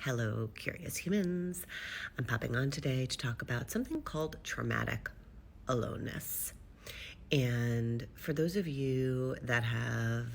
Hello, curious humans. I'm popping on today to talk about something called traumatic aloneness. And for those of you that have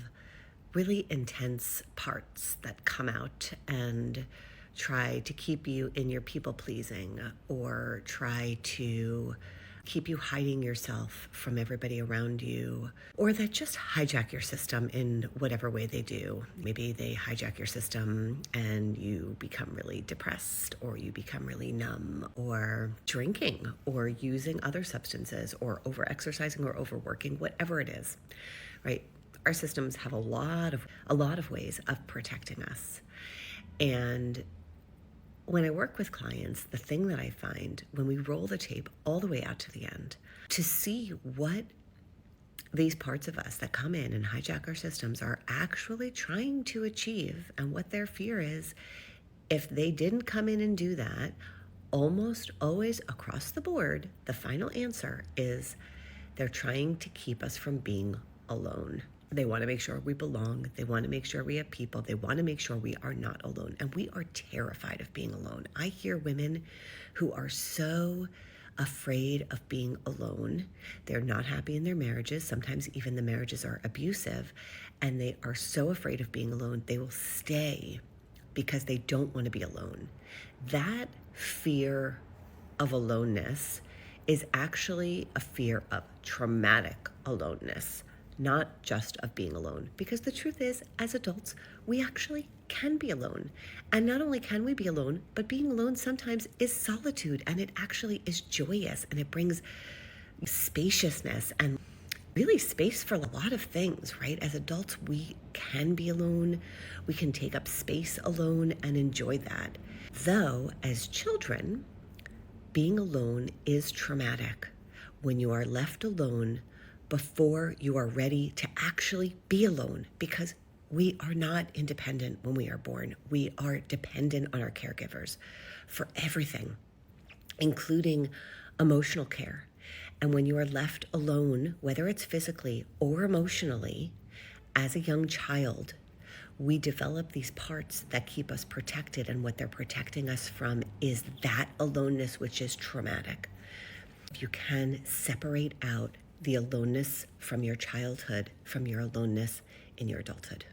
really intense parts that come out and try to keep you in your people pleasing or try to keep you hiding yourself from everybody around you, or that just hijack your system in whatever way they do. Maybe they hijack your system and you become really depressed, or you become really numb, or drinking, or using other substances, or over-exercising or overworking, whatever it is, right? Our systems have a lot of ways of protecting us. And when I work with clients, the thing that I find when we roll the tape all the way out to the end, to see what these parts of us that come in and hijack our systems are actually trying to achieve, and what their fear is, if they didn't come in and do that, almost always across the board, the final answer is they're trying to keep us from being alone. They want to make sure we belong. They want to make sure we have people. They want to make sure we are not alone. And we are terrified of being alone. I hear women who are so afraid of being alone. They're not happy in their marriages. Sometimes even the marriages are abusive. And they are so afraid of being alone, they will stay because they don't want to be alone. That fear of aloneness is actually a fear of traumatic aloneness, not just of being alone. Because the truth is, as adults, we actually can be alone. And not only can we be alone, but being alone sometimes is solitude, and it actually is joyous, and it brings spaciousness and really space for a lot of things, right? As adults, we can be alone. We can take up space alone and enjoy that. Though, as children, being alone is traumatic. When you are left alone before you are ready to actually be alone, because we are not independent when we are born. We are dependent on our caregivers for everything, including emotional care. And when you are left alone, whether it's physically or emotionally, as a young child, we develop these parts that keep us protected, and what they're protecting us from is that aloneness, which is traumatic. If you can separate out the aloneness from your childhood, from your aloneness in your adulthood.